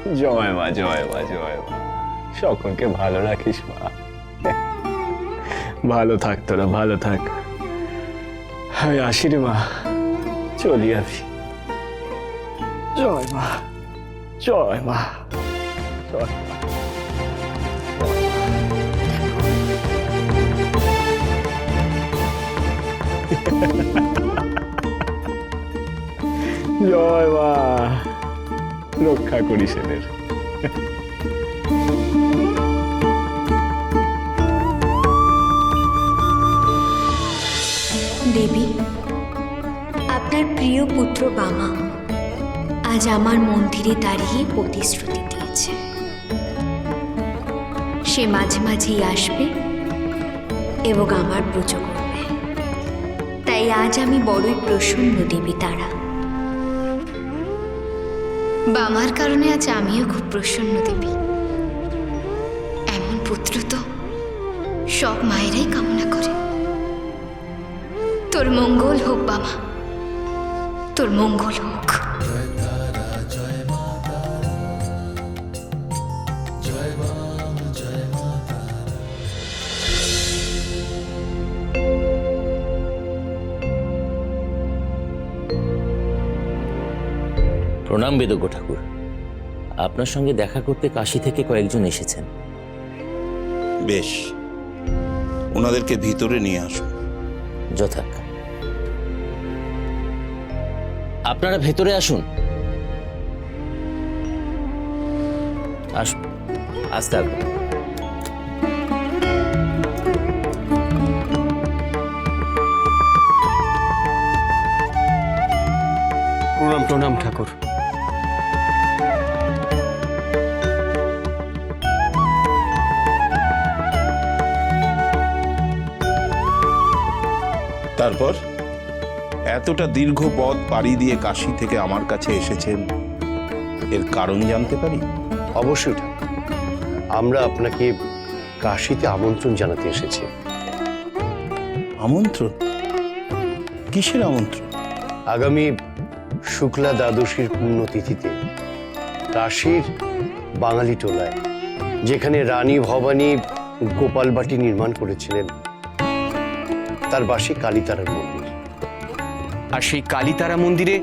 জয় মা, জয় মা, জয় মা। সকলকে ভালো রাখিস মা। ভালো থাক তোরা, ভালো থাক। হ্যাঁ, আসি রে মা, চলি আমি। জয় মা, জয় মা, জয় মা। জয় মা, রক্ষা করিস এদের। দেবী, আপনার প্রিয় পুত্র বামা আজ আমার মন্দিরে দাঁড়িয়ে প্রতিশ্রুতি দিয়েছে সে মাঝে মাঝেই আসবে এবং আমার পুজো করবে। তাই আজ আমি বড়ই প্রসন্ন দেবী তারা। বামার কারণে আজ আমিও খুব প্রসন্ন দেবী। এমন পুত্র তো সব মায়েরাই কামনা করে। তোর মঙ্গল হোক বামা, তোর মঙ্গল হোক। প্রণাম বেদজ্ঞ ঠাকুর, আপনার সঙ্গে দেখা করতে কাশী থেকে কয়েকজন এসেছেন। বেশ, ওনাদেরকে ভিতরে নিয়ে আসুন। যথাজ্ঞা। আপনারা ভেতরে আসুন। আসুন, আস্তে আসুন। প্রণাম প্রণাম ঠাকুর। তারপর এতটা দীর্ঘ পথ পাড়ি দিয়ে কাশী থেকে আমার কাছে এসেছেন, এর কারণ জানতে পারি? অবশ্যই ঠাকুর, আমরা আপনাকে কাশীতে আমন্ত্রণ জানাতে এসেছি। আমন্ত্রণ? কিসের আমন্ত্রণ? আগামী শুক্লা দ্বাদশীর পুণ্যতিথিতে কাশীর বাঙালি টোলায়, যেখানে রানী ভবানী গোপালবাটি নির্মাণ করেছিলেন, তার বাসী কালীতারার মন্দির। আর সেই কালীতারা মন্দিরে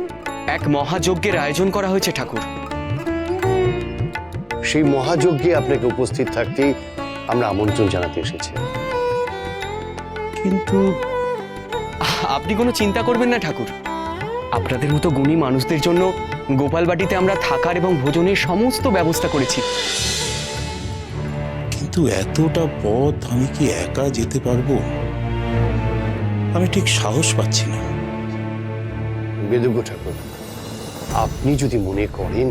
এক মহাযজ্ঞের আয়োজন করা হয়েছে ঠাকুর। সেই মহাযজ্ঞে আপনাকে উপস্থিত থাকতেই আমরা আমন্ত্রণ জানাতে এসেছি। কিন্তু আপনি কোনো চিন্তা করবেন না ঠাকুর, আপনাদের মতো গুণী মানুষদের জন্য গোপালবাটিতে আমরা থাকার এবং ভোজনের সমস্ত ব্যবস্থা করেছি। কিন্তু এতটা পথ আমি কি একা যেতে পারবো? আমি ঠিক সাহস পাচ্ছি না। বেদজ্ঞ ঠাকুর, আপনি যদি মনে করেন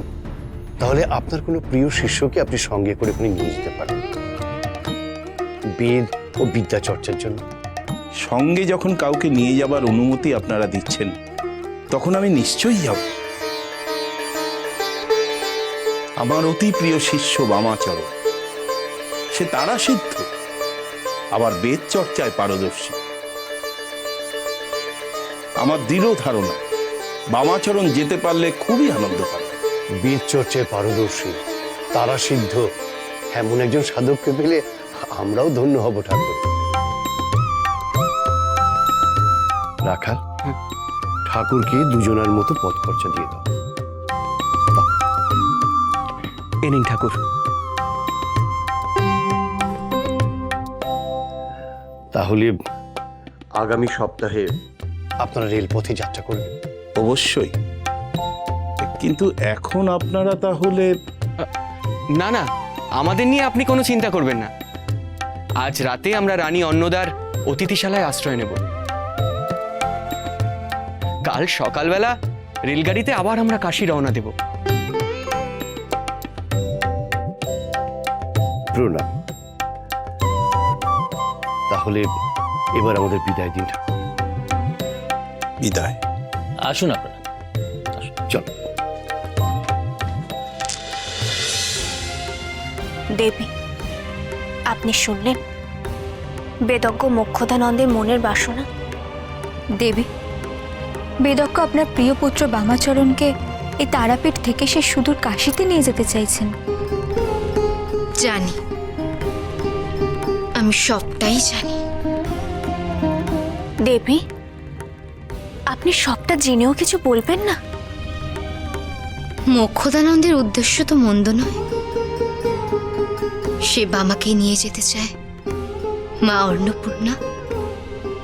তাহলে আপনার কোনো প্রিয় শিষ্যকে আপনি সঙ্গে করে নিয়ে যেতে পারেন বেদ ও বিদ্যা চর্চার জন্য। সঙ্গে যখন কাউকে নিয়ে যাবার অনুমতি আপনারা দিচ্ছেন, তখন আমি নিশ্চয়ই যাব। আমার অতি প্রিয় শিষ্য বামাচরণ, সে তারা সিদ্ধ, আবার বেদ চর্চায় পারদর্শী। আমার দৃঢ় ধারণা বামাচরণ যেতে পারলে খুবই আনন্দ পাবে। বেদ চর্চায় পারদর্শী, তারা সিদ্ধ এমন একজন সাধককে পেলে আমরাও ধন্য হব ঠাকুর। রাখাল, ঠাকুরকে দুজনের মতো পথ খরচা দিয়ে দাও। এ নিন ঠাকুর। তাহলে আগামী সপ্তাহে আপনারা রেলপথে যাত্রা করবেন? অবশ্যই, কিন্তু এখন আপনারা তাহলে? না না, আমাদের নিয়ে আপনি কোনো চিন্তা করবেন না। আজ রাতে আমরা রানী অন্নদার অতিথিশালায় আশ্রয় নেব। কাল সকালবেলা রেলগাড়িতে আবার আমরা কাশী রওনা দেব। প্রণাম। তাহলে এবার আমাদের বিদায় দিন ঠাকুর। বিদায়। আসুন আপনারা, আসুন। চল। দেবী, আপনি শুনলেন বেদজ্ঞ মোক্ষদানন্দের মনের বাসনা। দেবী, বেদজ্ঞ আপনার প্রিয় পুত্র বামাচরণকে এই তারাপীঠ থেকে সে সুদূর কাশিতে নিয়ে যেতে চাইছেন। জানি, আমি সবটাই জানি। দেবী, আপনি সবটা জেনেও কিছু বলবেন না? মোক্ষদানন্দের উদ্দেশ্য তো মন্দ নয়। সে বামাকে নিয়ে যেতে চায় মা অন্নপূর্ণা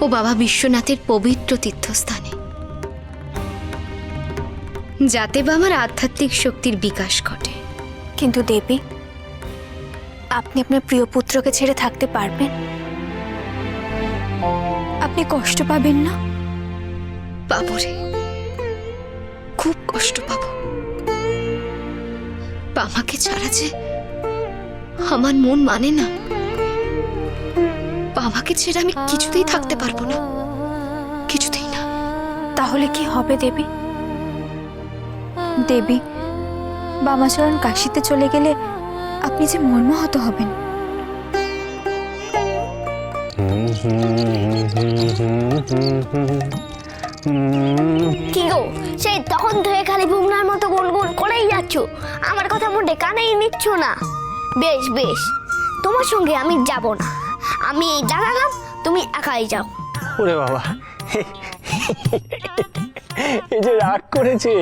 ও বাবা বিশ্বনাথের পবিত্র তীর্থস্থানে, যাতে বামার আধ্যাত্মিক শক্তির বিকাশ ঘটে। কিন্তু দেবী, আপনি আপনার প্রিয় পুত্রকে ছেড়ে থাকতে পারবেন? আপনি কষ্ট পাবেন না? পাবো রে, খুব কষ্ট পাবো। বামাকে ছাড়া যে আমার মন মানে না। বাবাকে ছেড়ে আমি কিছুতেই থাকতে পারবো না, কিছুতেই না। তাহলে কি হবে দেবী? দেবী, বামাচরণ কাশিতে চলে গেলে আপনি যে মর্মাহত হবেন। কি গো, সেই তখন থেকে খালি বুমরার মতো গুনগুন করেই যাচ্ছ, আমার কথা মোটে কানেই নিচ্ছ না। বেশ বেশ, তোমার সঙ্গে আমি যাব না। আমি জানালাম, তুমি একাই যাও। ওরে বাবা, এই যে রাগ করেছে,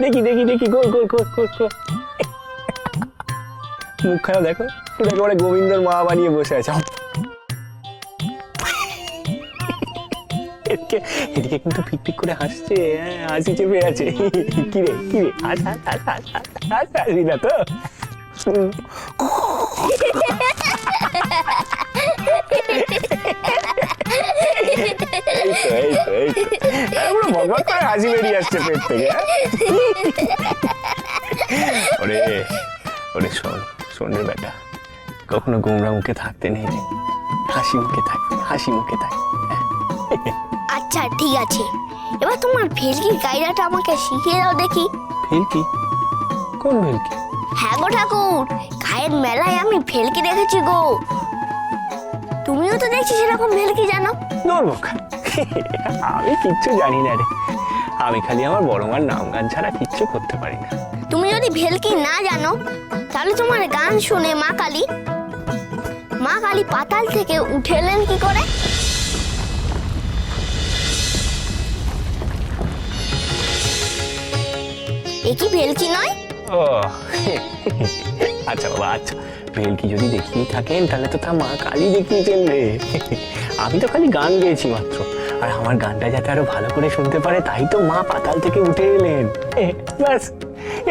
দেখি দেখি দেখি, গোল গোল গোল গোল গোল। মুখখানা দেখো, পুরো একেবারে গোবিন্দর মা বানিয়ে বসে আছে। এদিকে কিন্তু ফিক ফিক করে হাসছে, হাসি চেপে আছে। কিরে কিরে, হাস হাস হাস হাস হাস হাস, হাসি না তো? ভগবান করে হাসি বেরিয়ে আসছে পেট থেকে। ওরে ওরে, শোন শোন রে বেটা, কখনো গোমরা মুখে থাকতে নেই রে, হাসি মুখে থাকবে, হাসি মুখে থাকবে। আচ্ছা ঠিক আছে, এবার তোমার ভেলকির কায়দাটা আমাকে শিখিয়ে দাও দেখি। ভেলকি? কোন ভেলকি? হ্যাঁ গো ঠাকুর, গায়ের মেলায় আমি ভেলকি দেখেছি গো। তুমিও তো দেখছি সেরকম ভেলকি জানো। নর্মক, আমি কিচ্ছু জানি না রে, আমি খালি আমার বড় মার নাম গান ছাড়া কিচ্ছু করতে পারি না। তুমি যদি ভেলকি না জানো, তাহলে তোমার গান শুনে মা কালী পাতাল থেকে উঠে এলেন কি করে? এ কি ভেলকি নয়? ও আচ্ছা বাবা, আচ্ছা, ভেলকি যদি দেখিয়ে থাকেন তাহলে তো তা মা কালী দেখিয়েছেন রে। আমি তো খালি গান গেয়েছি মাত্র, আর আমার গানটা যাতে আরো ভালো করে শুনতে পারে তাই তো মা পাতাল থেকে উঠে এলেন। ব্যাস,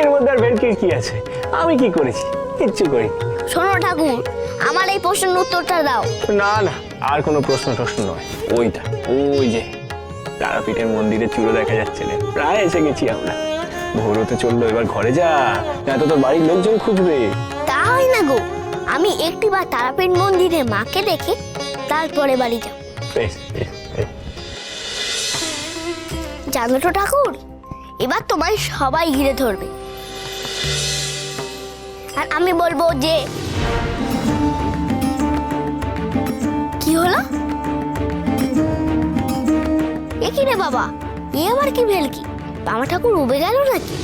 এর মধ্যে আর ভেলকির কি আছে? আমি কি করেছি? কিচ্ছু করি। শোনো ঠাকুর, আমার এই প্রশ্নের উত্তরটা দাও। না না, আর কোনো প্রশ্ন টশ্ন নয়। ওইটা, ওই যে তারাপীঠের মন্দিরে চূড়ো দেখা যাচ্ছে রে, প্রায় এসে গেছি আমরা। ভোর হতে চললো, এবার ঘরে যা, না তো তোর বাড়ির লোকজন খুঁজবে। তা হয় না গো, আমি একটিবার তারাপীঠ মন্দিরে মাকে দেখে তারপরে বাড়ি যাব। বেশ বেশ বেশ। জানো তো ঠাকুর, এবার তোমায় সবাই ঘিরে ধরবে, আর আমি বলবো যে কি হলো? এ কি রে বাবা, এ আবার কি ভেলকি? বাবা ঠাকুর উবে গেল নাকি?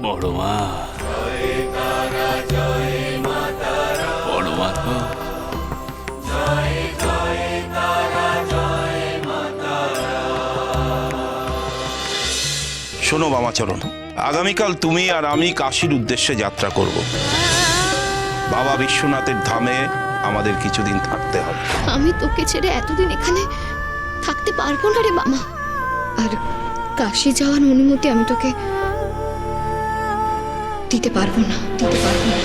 বড় মা, বড় মা তো শোনো বামাচরণ, আগামীকাল তুমি আর আমি কাশীর উদ্দেশ্যে যাত্রা করব। বাবা বিশ্বনাথের ধামে আমাদের কিছুদিন থাকতে হবে। আমি তোকে ছেড়ে এতদিন এখানে থাকতে পারবো না রে মামা। আর কাশি যাওয়ার অনুমতি আমি তোকে দিতে পারবো না, দিতে পারবো না।